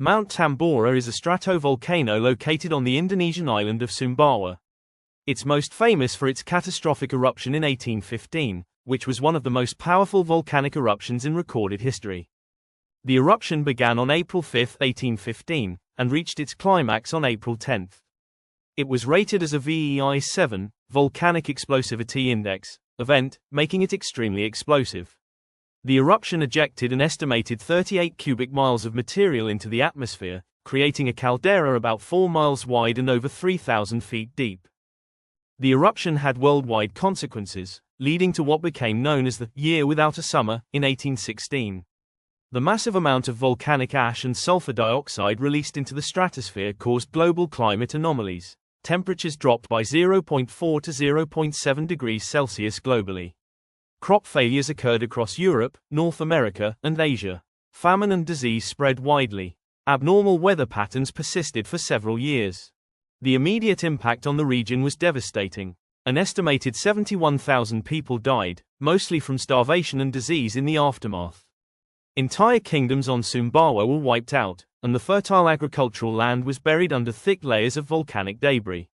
Mount Tambora is a stratovolcano located on the Indonesian island of Sumbawa. It's most famous for its catastrophic eruption in 1815, which was one of the most powerful volcanic eruptions in recorded history. The eruption began on April 5, 1815, and reached its climax on April 10. It was rated as a VEI 7, Volcanic Explosivity Index, event, making it extremely explosive. The eruption ejected an estimated 38 cubic miles of material into the atmosphere, creating a caldera about 4 miles wide and over 3,000 feet deep. The eruption had worldwide consequences, leading to what became known as the Year Without a Summer in 1816. The massive amount of volcanic ash and sulfur dioxide released into the stratosphere caused global climate anomalies. Temperatures dropped by 0.4 to 0.7 degrees Celsius globally. Crop failures occurred across Europe, North America, and Asia. Famine and disease spread widely. Abnormal weather patterns persisted for several years. The immediate impact on the region was devastating. An estimated 71,000 people died, mostly from starvation and disease in the aftermath. Entire kingdoms on Sumbawa were wiped out, and the fertile agricultural land was buried under thick layers of volcanic debris.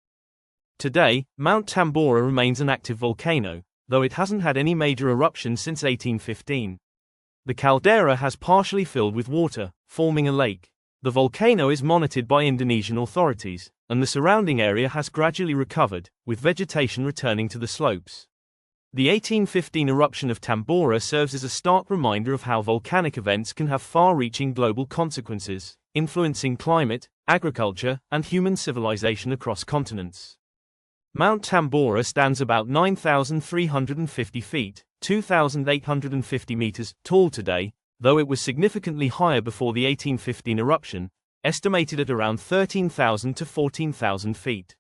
Today, Mount Tambora remains an active volcano, though it hasn't had any major eruptions since 1815. The caldera has partially filled with water, forming a lake. The volcano is monitored by Indonesian authorities, and the surrounding area has gradually recovered, with vegetation returning to the slopes. The 1815 eruption of Tambora serves as a stark reminder of how volcanic events can have far-reaching global consequences, influencing climate, agriculture, and human civilization across continents. Mount Tambora stands about 9,350 feet, 2,850 meters, tall today, though it was significantly higher before the 1815 eruption, estimated at around 13,000 to 14,000 feet.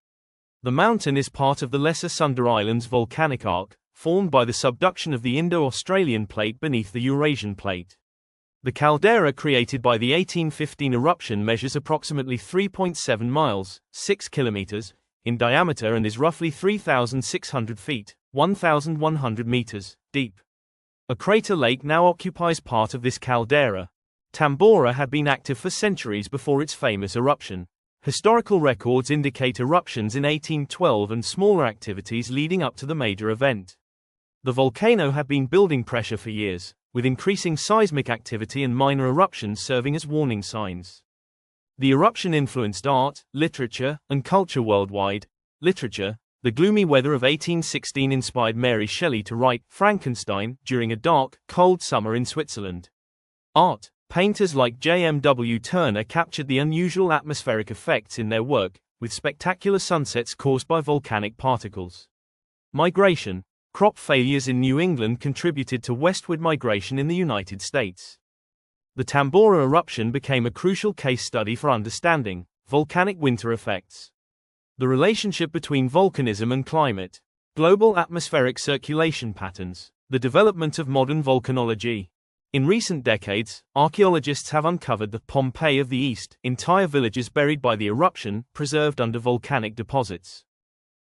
The mountain is part of the Lesser Sunda Islands volcanic arc, formed by the subduction of the Indo-Australian plate beneath the Eurasian plate. The caldera created by the 1815 eruption measures approximately 3.7 miles, 6 kilometers, in diameter and is roughly 3,600 feet, 1,100 meters, deep. A crater lake now occupies part of this caldera. Tambora had been active for centuries before its famous eruption. Historical records indicate eruptions in 1812 and smaller activities leading up to the major event. The volcano had been building pressure for years, with increasing seismic activity and minor eruptions serving as warning signs. The eruption influenced art, literature, and culture worldwide. Literature: the gloomy weather of 1816 inspired Mary Shelley to write Frankenstein during a dark, cold summer in Switzerland. Art: painters like J.M.W. Turner captured the unusual atmospheric effects in their work, with spectacular sunsets caused by volcanic particles. Migration: crop failures in New England contributed to westward migration in the United States. The Tambora eruption became a crucial case study for understanding volcanic winter effects. The relationship between volcanism and climate, global atmospheric circulation patterns, the development of modern volcanology. In recent decades, archaeologists have uncovered the Pompeii of the East, entire villages buried by the eruption, preserved under volcanic deposits.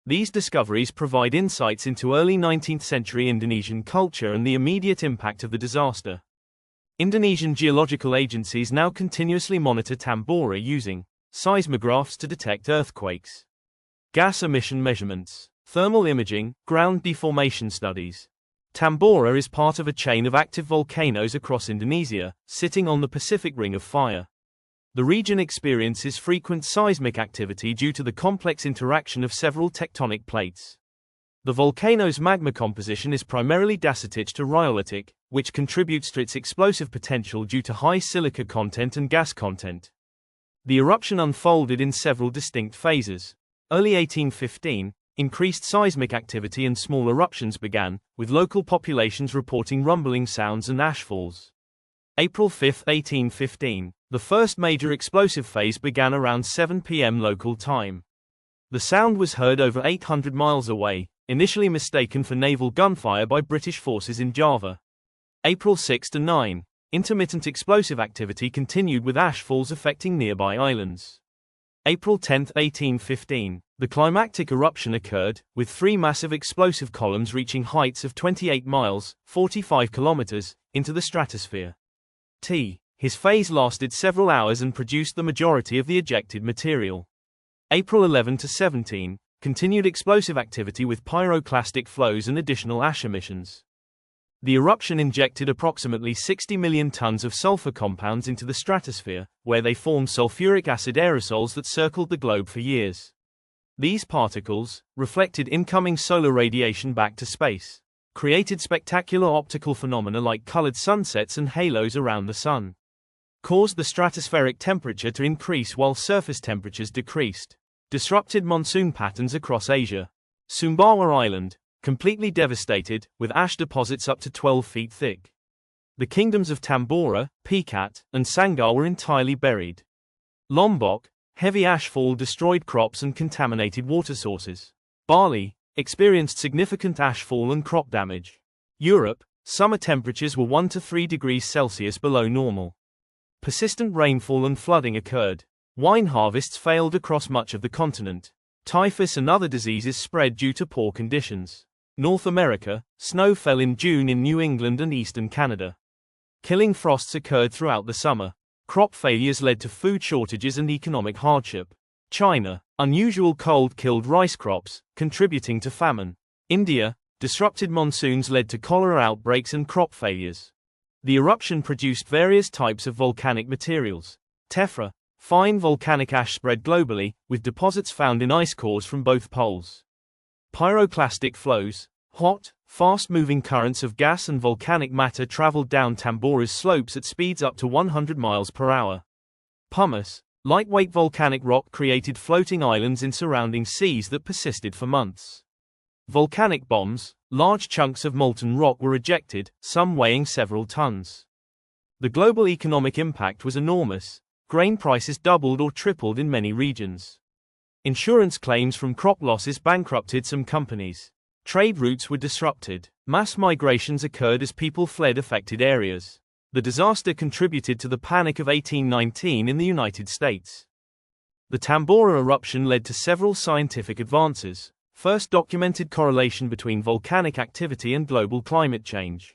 These discoveries provide insights into early 19th century Indonesian culture and the immediate impact of the disaster. Indonesian geological agencies now continuously monitor Tambora using seismographs to detect earthquakes, gas emission measurements, thermal imaging, ground deformation studies. Tambora is part of a chain of active volcanoes across Indonesia, sitting on the Pacific Ring of Fire. The region experiences frequent seismic activity due to the complex interaction of several tectonic plates. The volcano's magma composition is primarily dacitic to rhyolitic, which contributes to its explosive potential due to high silica content and gas content. The eruption unfolded in several distinct phases. Early 1815, increased seismic activity and small eruptions began, with local populations reporting rumbling sounds and ashfalls. April 5, 1815, the first major explosive phase began around 7 p.m. local time. The sound was heard over 800 miles away, initially mistaken for naval gunfire by British forces in Java. April 6 to 9, intermittent explosive activity continued with ashfalls affecting nearby islands. April 10, 1815, the climactic eruption occurred, with 3 massive explosive columns reaching heights of 28 miles, 45 kilometers, into the stratosphere. His phase lasted several hours and produced the majority of the ejected material. April 11 to 17, continued explosive activity with pyroclastic flows and additional ash emissions. The eruption injected approximately 60 million tons of sulfur compounds into the stratosphere, where they formed sulfuric acid aerosols that circled the globe for years. These particles, reflected incoming solar radiation back to space, created spectacular optical phenomena like colored sunsets and halos around the sun, caused the stratospheric temperature to increase while surface temperatures decreased, disrupted monsoon patterns across Asia. Sumbawa Island, completely devastated, with ash deposits up to 12 feet thick. The kingdoms of Tambora, Pekat, and Sangar were entirely buried. Lombok, heavy ashfall destroyed crops and contaminated water sources. Bali experienced significant ashfall and crop damage. Europe, summer temperatures were 1 to 3 degrees Celsius below normal. Persistent rainfall and flooding occurred. Wine harvests failed across much of the continent. Typhus and other diseases spread due to poor conditions. North America, snow fell in June in New England and eastern Canada. Killing frosts occurred throughout the summer. Crop failures led to food shortages and economic hardship. China, unusual cold killed rice crops, contributing to famine. India, disrupted monsoons led to cholera outbreaks and crop failures. The eruption produced various types of volcanic materials. Tephra, fine volcanic ash spread globally, with deposits found in ice cores from both poles. Pyroclastic flows, hot, fast-moving currents of gas and volcanic matter traveled down Tambora's slopes at speeds up to 100 miles per hour. Pumice, lightweight volcanic rock created floating islands in surrounding seas that persisted for months. Volcanic bombs, large chunks of molten rock were ejected, some weighing several tons. The global economic impact was enormous. Grain prices doubled or tripled in many regions. Insurance claims from crop losses bankrupted some companies. Trade routes were disrupted. Mass migrations occurred as people fled affected areas. The disaster contributed to the Panic of 1819 in the United States. The Tambora eruption led to several scientific advances. First documented correlation between volcanic activity and global climate change.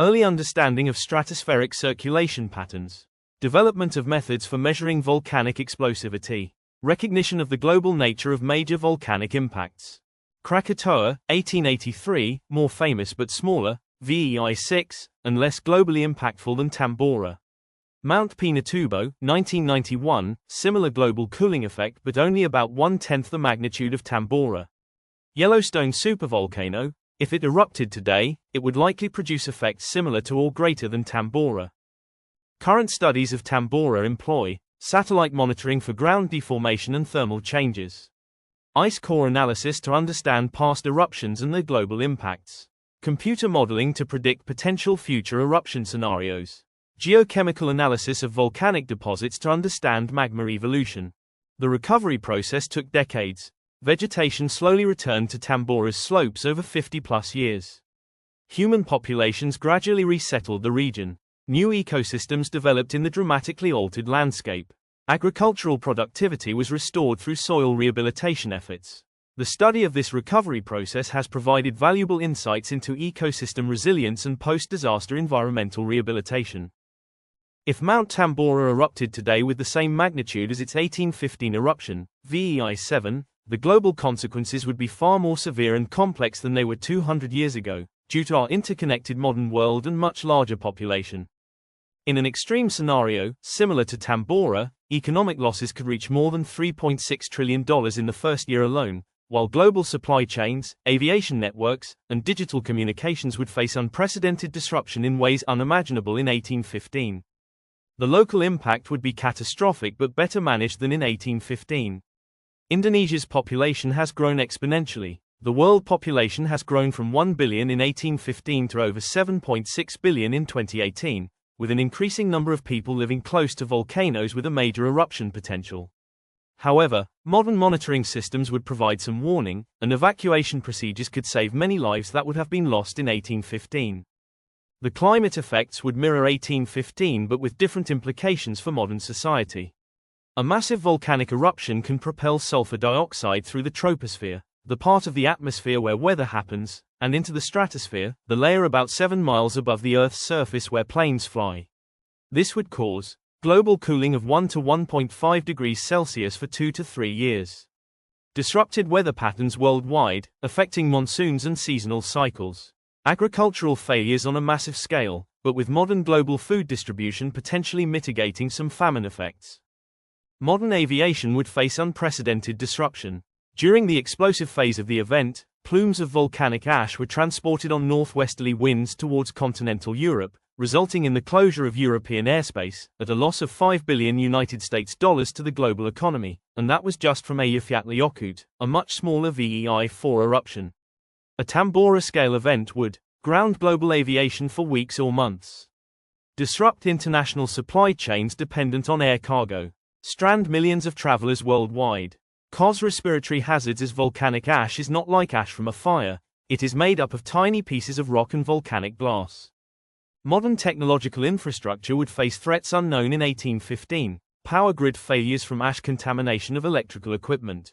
Early understanding of stratospheric circulation patterns. Development of methods for measuring volcanic explosivity. Recognition of the global nature of major volcanic impacts. Krakatoa, 1883, more famous but smaller, VEI 6, and less globally impactful than Tambora. Mount Pinatubo, 1991, similar global cooling effect but only about 1/10 the magnitude of Tambora. Yellowstone supervolcano, if it erupted today, it would likely produce effects similar to or greater than Tambora. Current studies of Tambora employ satellite monitoring for ground deformation and thermal changes. Ice core analysis to understand past eruptions and their global impacts. Computer modeling to predict potential future eruption scenarios. Geochemical analysis of volcanic deposits to understand magma evolution. The recovery process took decades. Vegetation slowly returned to Tambora's slopes over 50+ years. Human populations gradually resettled the region. New ecosystems developed in the dramatically altered landscape. Agricultural productivity was restored through soil rehabilitation efforts. The study of this recovery process has provided valuable insights into ecosystem resilience and post-disaster environmental rehabilitation. If Mount Tambora erupted today with the same magnitude as its 1815 eruption, VEI 7, the global consequences would be far more severe and complex than they were 200 years ago, due to our interconnected modern world and much larger population. In an extreme scenario, similar to Tambora, economic losses could reach more than $3.6 trillion in the first year alone, while global supply chains, aviation networks, and digital communications would face unprecedented disruption in ways unimaginable in 1815. The local impact would be catastrophic but better managed than in 1815. Indonesia's population has grown exponentially. The world population has grown from 1 billion in 1815 to over 7.6 billion in 2018. With an increasing number of people living close to volcanoes with a major eruption potential. However, modern monitoring systems would provide some warning, and evacuation procedures could save many lives that would have been lost in 1815. The climate effects would mirror 1815 but with different implications for modern society. A massive volcanic eruption can propel sulfur dioxide through the troposphere, the part of the atmosphere where weather happens, and into the stratosphere, the layer about 7 miles above the Earth's surface where planes fly. This would cause global cooling of 1 to 1.5 degrees Celsius for 2 to 3 years. Disrupted weather patterns worldwide, affecting monsoons and seasonal cycles. Agricultural failures on a massive scale, but with modern global food distribution potentially mitigating some famine effects. Modern aviation would face unprecedented disruption. During the explosive phase of the event, plumes of volcanic ash were transported on northwesterly winds towards continental Europe, resulting in the closure of European airspace, at a loss of $5 billion to the global economy, and that was just from Eyjafjallajökull, a much smaller VEI-4 eruption. A Tambora-scale event would ground global aviation for weeks or months. Disrupt international supply chains dependent on air cargo. Strand millions of travelers worldwide. Cause respiratory hazards as volcanic ash is not like ash from a fire, it is made up of tiny pieces of rock and volcanic glass. Modern technological infrastructure would face threats unknown in 1815, power grid failures from ash contamination of electrical equipment.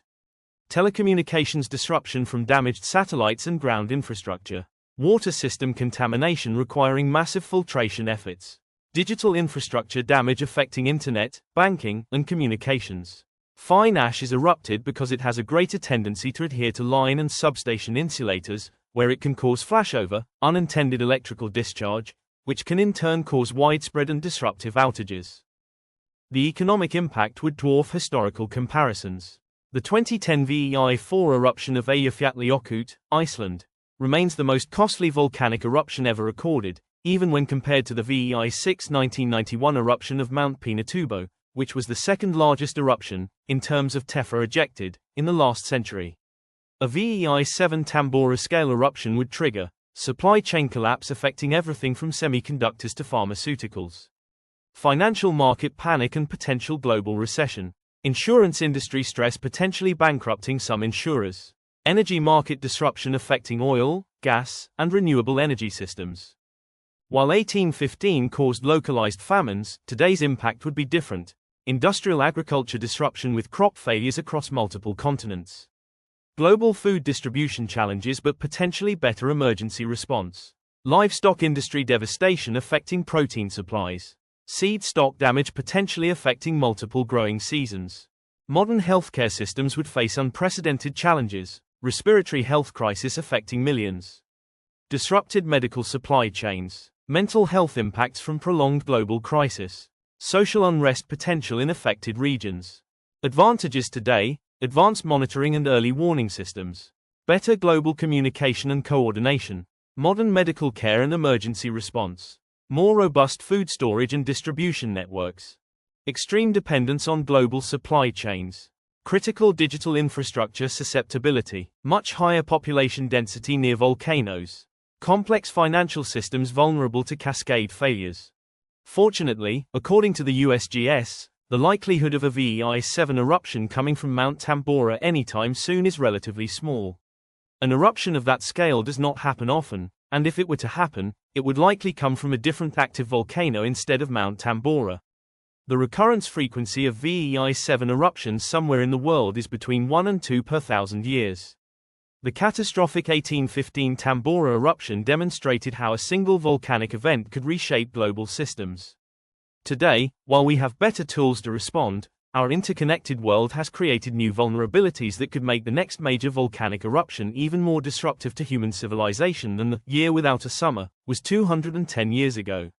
Telecommunications disruption from damaged satellites and ground infrastructure. Water system contamination requiring massive filtration efforts. Digital infrastructure damage affecting internet, banking, and communications. Fine ash is erupted because it has a greater tendency to adhere to line and substation insulators, where it can cause flashover, unintended electrical discharge, which can in turn cause widespread and disruptive outages. The economic impact would dwarf historical comparisons. The 2010 VEI-4 eruption of Eyjafjallajökull, Iceland, remains the most costly volcanic eruption ever recorded, even when compared to the VEI-6 1991 eruption of Mount Pinatubo, which was the second largest eruption, in terms of tephra ejected, in the last century. A VEI-7 Tambora-scale eruption would trigger supply chain collapse affecting everything from semiconductors to pharmaceuticals. Financial market panic and potential global recession. Insurance industry stress potentially bankrupting some insurers. Energy market disruption affecting oil, gas, and renewable energy systems. While 1815 caused localized famines, today's impact would be different. Industrial agriculture disruption with crop failures across multiple continents. Global food distribution challenges but potentially better emergency response. Livestock industry devastation affecting protein supplies. Seed stock damage potentially affecting multiple growing seasons. Modern healthcare systems would face unprecedented challenges. Respiratory health crisis affecting millions. Disrupted medical supply chains. Mental health impacts from prolonged global crisis. Social unrest potential in affected regions. Advantages today: advanced monitoring and early warning systems. Better global communication and coordination. Modern medical care and emergency response. More robust food storage and distribution networks. Extreme dependence on global supply chains. Critical digital infrastructure susceptibility. Much higher population density near volcanoes. Complex financial systems vulnerable to cascade failures. Fortunately, according to the USGS, the likelihood of a VEI-7 eruption coming from Mount Tambora anytime soon is relatively small. An eruption of that scale does not happen often, and if it were to happen, it would likely come from a different active volcano instead of Mount Tambora. The recurrence frequency of VEI-7 eruptions somewhere in the world is between 1 and 2 per 1,000 years. The catastrophic 1815 Tambora eruption demonstrated how a single volcanic event could reshape global systems. Today, while we have better tools to respond, our interconnected world has created new vulnerabilities that could make the next major volcanic eruption even more disruptive to human civilization than the year without a summer was 210 years ago.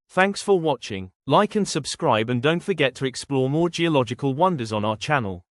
Thanks for watching. Like and subscribe, and don't forget to explore more geological wonders on our channel.